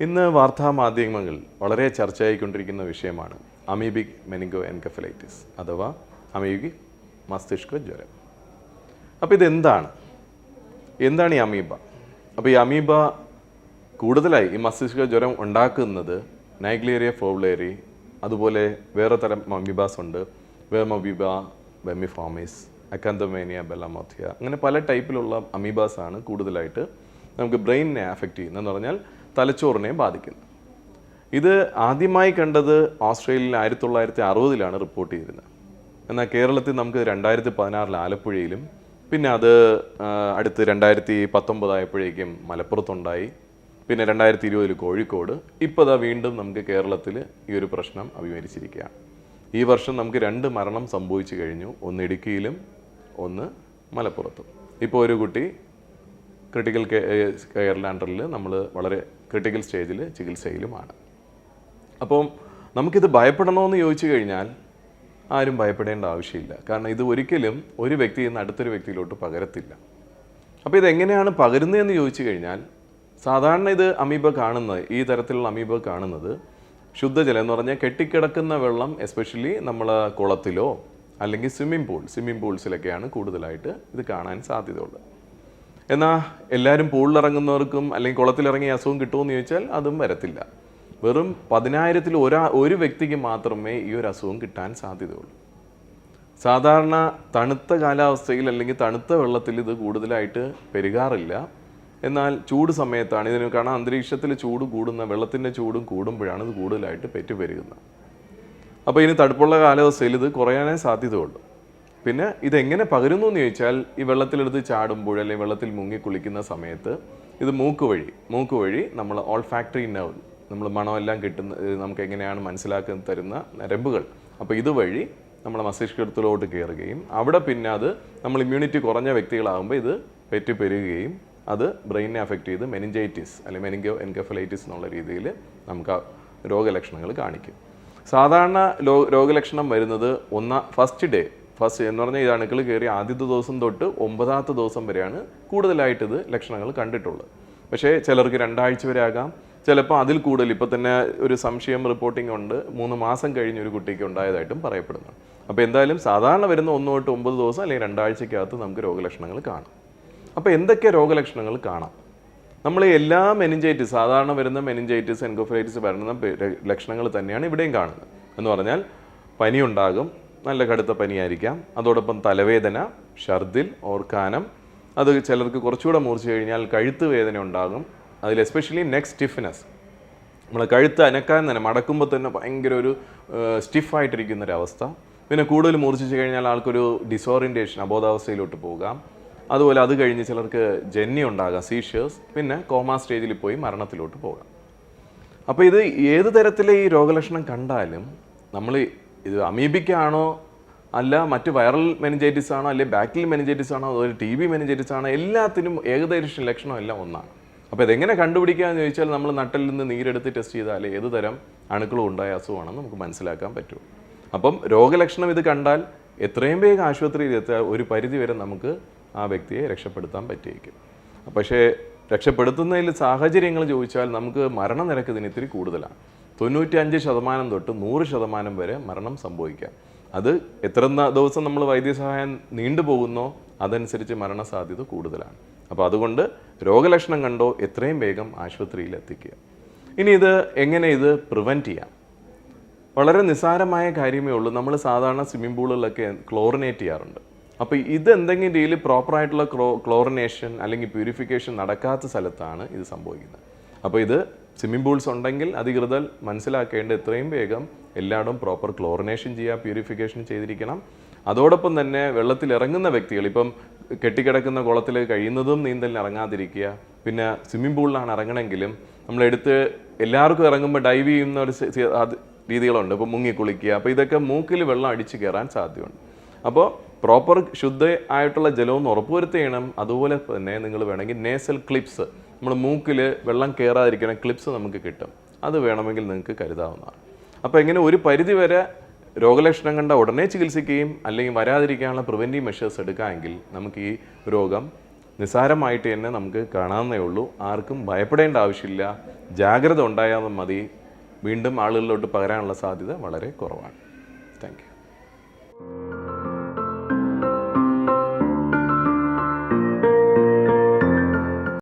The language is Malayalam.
ഇന്ന് വാർത്താമാധ്യമങ്ങൾ വളരെ ചർച്ചയായിക്കൊണ്ടിരിക്കുന്ന വിഷയമാണ് അമീബിക് മെനിങ്കോ എൻകെഫലൈറ്റിസ് അഥവാ അമീബിക് മസ്തിഷ്ക ജ്വരം. അപ്പോൾ ഇതെന്താണ് ഈ അമീബ? അപ്പോൾ ഈ അമീബ കൂടുതലായി ഈ മസ്തിഷ്ക ജ്വരം ഉണ്ടാക്കുന്നത് നൈഗ്ലേറിയ ഫോവുലേറി, അതുപോലെ വേറെ തരം അമീബാസ് ഉണ്ട്. വേർമൊബീബ, വെമിഫോമിസ്, അക്കാന്തോമേനിയ ബെല്ലാമോത്തിയ, അങ്ങനെ പല ടൈപ്പിലുള്ള അമീബാസാണ് കൂടുതലായിട്ട് നമുക്ക് ബ്രെയിനിനെ അഫക്റ്റ് ചെയ്യുന്നതെന്ന് പറഞ്ഞാൽ തലച്ചോറിനെ ബാധിക്കുന്നു. ഇത് ആദ്യമായി കണ്ടത് ഓസ്ട്രേലിയയിൽ 1960 റിപ്പോർട്ട് ചെയ്തിരുന്നത്. എന്നാൽ കേരളത്തിൽ നമുക്ക് 2016 ആലപ്പുഴയിലും, പിന്നെ അത് അടുത്ത് 2019 ആയപ്പോഴേക്കും മലപ്പുറത്തുണ്ടായി, പിന്നെ 2020 കോഴിക്കോട്, ഇപ്പോൾ വീണ്ടും നമുക്ക് കേരളത്തിൽ ഈ ഒരു പ്രശ്നം അഭിമുഖീകരിച്ചിരിക്കുകയാണ്. ഈ വർഷം നമുക്ക് 2 മരണം സംഭവിച്ചു കഴിഞ്ഞു, ഒന്ന് ഇടുക്കിയിലും ഒന്ന് മലപ്പുറത്തും. ഇപ്പോൾ ഒരു കുട്ടി ക്രിട്ടിക്കൽ കെയർ ലാൻഡറിൽ നമ്മൾ വളരെ ക്രിട്ടിക്കൽ സ്റ്റേജിൽ ചികിത്സയിലുമാണ്. അപ്പം നമുക്കിത് ഭയപ്പെടണമെന്ന് ചോദിച്ചു കഴിഞ്ഞാൽ ആരും ഭയപ്പെടേണ്ട ആവശ്യമില്ല. കാരണം ഇത് ഒരിക്കലും ഒരു വ്യക്തിയിൽ നിന്ന് അടുത്തൊരു വ്യക്തിയിലോട്ട് പകരത്തില്ല. അപ്പോൾ ഇതെങ്ങനെയാണ് പകരുന്നതെന്ന് ചോദിച്ചു കഴിഞ്ഞാൽ, സാധാരണ ഇത് അമീബ കാണുന്നത്, ഈ തരത്തിലുള്ള അമീബ കാണുന്നത് ശുദ്ധജലം എന്ന് പറഞ്ഞാൽ കെട്ടിക്കിടക്കുന്ന വെള്ളം, എസ്പെഷ്യലി നമ്മൾ കുളത്തിലോ അല്ലെങ്കിൽ സ്വിമ്മിംഗ് പൂൾസിലൊക്കെയാണ് കൂടുതലായിട്ട് ഇത് കാണാൻ സാധ്യതയുള്ളത്. എന്നാൽ എല്ലാവരും പൂളിലിറങ്ങുന്നവർക്കും അല്ലെങ്കിൽ കുളത്തിലിറങ്ങി അസുഖം കിട്ടുമെന്ന് ചോദിച്ചാൽ അതും വരത്തില്ല. വെറും 10,000-ൽ ഒരു വ്യക്തിക്ക് മാത്രമേ ഈ ഒരു അസുഖം കിട്ടാൻ സാധ്യതയുള്ളൂ. സാധാരണ തണുത്ത കാലാവസ്ഥയിൽ അല്ലെങ്കിൽ തണുത്ത വെള്ളത്തിൽ ഇത് കൂടുതലായിട്ട് പെരുകാറില്ല. എന്നാൽ ചൂട് സമയത്താണ് ഇതിന് കാണാൻ, അന്തരീക്ഷത്തിൽ ചൂട് കൂടുന്ന, വെള്ളത്തിൻ്റെ ചൂടും കൂടുമ്പോഴാണ് ഇത് കൂടുതലായിട്ട് പെരുകുന്നത്. അപ്പോൾ ഇനി തണുപ്പുള്ള കാലാവസ്ഥയിൽ ഇത് കുറയാനേ സാധ്യതയുള്ളൂ. പിന്നെ ഇതെങ്ങനെ പകരുന്നു എന്ന് ചോദിച്ചാൽ, ഈ വെള്ളത്തിലെടുത്ത് ചാടുമ്പോൾ അല്ലെങ്കിൽ വെള്ളത്തിൽ മുങ്ങി കുളിക്കുന്ന സമയത്ത് ഇത് മൂക്ക് വഴി നമ്മൾ ഓൾഫാക്ടറി നെർവ്, നമ്മൾ മണമെല്ലാം കിട്ടുന്ന, നമുക്ക് എങ്ങനെയാണ് മനസ്സിലാക്കി തരുന്ന നരമ്പുകൾ, അപ്പോൾ ഇതുവഴി നമ്മുടെ മസ്തിഷ്കത്തിലോട്ട് കയറുകയും അവിടെ പിന്നെ അത് നമ്മൾ ഇമ്മ്യൂണിറ്റി കുറഞ്ഞ വ്യക്തികളാകുമ്പോൾ ഇത് പെരുകുകയും അത് ബ്രെയിനെ അഫക്റ്റ് ചെയ്ത് മെനിഞ്ചൈറ്റിസ് അല്ലെങ്കിൽ മെനിങ്കോ എൻകെഫലൈറ്റിസ് എന്നുള്ള രീതിയിൽ നമുക്ക് ആ രോഗലക്ഷണങ്ങൾ കാണിക്കും. സാധാരണ രോഗലക്ഷണം വരുന്നത് ഫസ്റ്റ് എന്ന് പറഞ്ഞാൽ ഈ അണുക്കൾ കയറി ആദ്യത്തെ ദിവസം തൊട്ട് 9ാമത്തെ ദിവസം വരെയാണ് കൂടുതലായിട്ടിത് ലക്ഷണങ്ങൾ കണ്ടിട്ടുള്ളത്. പക്ഷേ ചിലർക്ക് 2 ആഴ്ച വരെ ആകാം, ചിലപ്പോൾ അതിൽ കൂടുതൽ. ഇപ്പോൾ തന്നെ ഒരു സംശയം റിപ്പോർട്ടിംഗ് ഉണ്ട്, 3 മാസം കഴിഞ്ഞ് ഒരു കുട്ടിക്ക് ഉണ്ടായതായിട്ടും പറയപ്പെടുന്നു. അപ്പോൾ എന്തായാലും സാധാരണ വരുന്ന 1 തൊട്ട് 9 ദിവസം അല്ലെങ്കിൽ 2 ആഴ്ചക്കകത്ത് നമുക്ക് രോഗലക്ഷണങ്ങൾ കാണാം. അപ്പോൾ എന്തൊക്കെ രോഗലക്ഷണങ്ങൾ കാണാം? നമ്മൾ എല്ലാ മെനിഞ്ചൈറ്റിസ്, സാധാരണ വരുന്ന മെനിഞ്ചൈറ്റിസ്, എൻകെഫലൈറ്റിസ് വരുന്ന ലക്ഷണങ്ങൾ തന്നെയാണ് ഇവിടെയും കാണുന്നത്. എന്ന് പറഞ്ഞാൽ പനി ഉണ്ടാകും, നല്ല കടുത്ത പനിയായിരിക്കാം, അതോടൊപ്പം തലവേദന, ഛർദിൽ, ഓർക്കാനം, അത് ചിലർക്ക് കുറച്ചുകൂടെ മൂർച്ച കഴിഞ്ഞാൽ കഴുത്ത് വേദന ഉണ്ടാകും. അതിൽ എസ്പെഷ്യലി നെക്ക് സ്റ്റിഫ്നെസ്, നമ്മൾ കഴുത്ത് അനക്കാൻ തന്നെ മടക്കുമ്പോൾ തന്നെ ഭയങ്കര ഒരു സ്റ്റിഫായിട്ടിരിക്കുന്നൊരവസ്ഥ. പിന്നെ കൂടുതൽ മൂർച്ഛിച്ച് കഴിഞ്ഞാൽ ആൾക്കൊരു ഡിസോറിയൻറ്റേഷൻ, അബോധാവസ്ഥയിലോട്ട് പോകാം. അതുപോലെ അത് കഴിഞ്ഞ് ചിലർക്ക് ജന്നി ഉണ്ടാകാം, സീഷേഴ്സ്, പിന്നെ കോമാ സ്റ്റേജിൽ പോയി മരണത്തിലോട്ട് പോകാം. അപ്പോൾ ഇത് ഏത് തരത്തിലെ ഈ രോഗലക്ഷണം കണ്ടാലും നമ്മൾ ഇത് അമീബിക്കാണോ അല്ല മറ്റ് വൈറൽ മെനിഞ്ചൈറ്റിസ് ആണോ അല്ലെങ്കിൽ ബാക്ടീരിയൽ മെനിഞ്ചൈറ്റിസ് ആണോ അതുപോലെ TB മെനിഞ്ചൈറ്റിസ് ആണോ, എല്ലാത്തിനും ഏകദേശം ലക്ഷണം എല്ലാം ഒന്നാണ്. അപ്പോൾ ഇതെങ്ങനെ കണ്ടുപിടിക്കാമെന്ന് ചോദിച്ചാൽ, നമ്മൾ നട്ടലിൽ നിന്ന് നീരെടുത്ത് ടെസ്റ്റ് ചെയ്താൽ ഏത് തരം അണുക്കളും ഉണ്ടായ അസുഖമാണെന്ന് നമുക്ക് മനസ്സിലാക്കാൻ പറ്റും. അപ്പം രോഗലക്ഷണം ഇത് കണ്ടാൽ എത്രയും വേഗം ആശുപത്രിയിൽ എത്താൻ ഒരു പരിധി വരെ നമുക്ക് ആ വ്യക്തിയെ രക്ഷപ്പെടുത്താൻ പറ്റിയേക്കും. പക്ഷേ രക്ഷപ്പെടുത്തുന്നതിൽ സാഹചര്യങ്ങൾ ചോദിച്ചാൽ നമുക്ക് മരണനിരക്ക് ഇതിന് ഇത്തിരി കൂടുതലാണ്. 95% തൊട്ട് 100% വരെ മരണം സംഭവിക്കാം. അത് എത്ര ദിവസം നമ്മൾ വൈദ്യസഹായം നീണ്ടുപോകുന്നോ അതനുസരിച്ച് മരണസാധ്യത കൂടുതലാണ്. അപ്പോൾ അതുകൊണ്ട് രോഗലക്ഷണം കണ്ടോ എത്രയും വേഗം ആശുപത്രിയിൽ എത്തിക്കുക. ഇനി ഇത് എങ്ങനെ ഇത് പ്രിവെൻറ്റ് ചെയ്യാം? വളരെ നിസ്സാരമായ കാര്യമേ ഉള്ളൂ. നമ്മൾ സാധാരണ സ്വിമ്മിംഗ് പൂളുകളിലൊക്കെ ക്ലോറിനേറ്റ് ചെയ്യാറുണ്ട്. അപ്പോൾ ഇത് എന്തെങ്കിലും രീതിയിൽ പ്രോപ്പറായിട്ടുള്ള ക്ലോറിനേഷൻ അല്ലെങ്കിൽ പ്യൂരിഫിക്കേഷൻ നടക്കാത്ത സ്ഥലത്താണ് ഇത് സംഭവിക്കുന്നത്. അപ്പോൾ ഇത് സ്വിമ്മിംഗ് പൂൾസ് ഉണ്ടെങ്കിൽ അധികൃതർ മനസ്സിലാക്കേണ്ട എത്രയും വേഗം എല്ലായിടും പ്രോപ്പർ ക്ലോറിനേഷൻ ചെയ്യുക, പ്യൂരിഫിക്കേഷൻ ചെയ്തിരിക്കണം. അതോടൊപ്പം തന്നെ വെള്ളത്തിൽ ഇറങ്ങുന്ന വ്യക്തികൾ, ഇപ്പം കെട്ടിക്കിടക്കുന്ന കുളത്തിൽ കഴിയുന്നതും നീന്തലിന് ഇറങ്ങാതിരിക്കുക. പിന്നെ സ്വിമ്മിംഗ് പൂളിലാണ് ഇറങ്ങണമെങ്കിലും നമ്മളെടുത്ത് എല്ലാവർക്കും ഇറങ്ങുമ്പോൾ ഡൈവ് ചെയ്യുന്ന ഒരു രീതികളുണ്ട്. ഇപ്പോൾ മുങ്ങി കുളിക്കുക, അപ്പോൾ ഇതൊക്കെ മൂക്കിൽ വെള്ളം അടിച്ച് കയറാൻ സാധ്യതയുണ്ട്. അപ്പോൾ പ്രോപ്പർ ശുദ്ധ ആയിട്ടുള്ള ജലമൊന്ന് ഉറപ്പുവരുത്തി ചെയ്യണം. അതുപോലെ തന്നെ നിങ്ങൾ വേണമെങ്കിൽ നേസൽ ക്ലിപ്സ്, നമ്മൾ മൂക്കിൽ വെള്ളം കയറാതിരിക്കുന്ന ക്ലിപ്സ് നമുക്ക് കിട്ടും, അത് വേണമെങ്കിൽ നിങ്ങൾക്ക് കരുതാവുന്നതാണ്. അപ്പോൾ ഇങ്ങനെ ഒരു പരിധി വരെ രോഗലക്ഷണം കണ്ട ഉടനെ ചികിത്സിക്കുകയും അല്ലെങ്കിൽ വരാതിരിക്കാനുള്ള പ്രിവെൻറ്റീവ് മെഷേഴ്സ് എടുക്കാമെങ്കിൽ നമുക്ക് ഈ രോഗം നിസ്സാരമായിട്ട് തന്നെ നമുക്ക് കാണാവുന്നേ ഉള്ളൂ. ആർക്കും ഭയപ്പെടേണ്ട ആവശ്യമില്ല. ജാഗ്രത ഉണ്ടായാൽ മതി. വീണ്ടും ആളുകളിലോട്ട് പകരാനുള്ള സാധ്യത വളരെ കുറവാണ്. Thank you.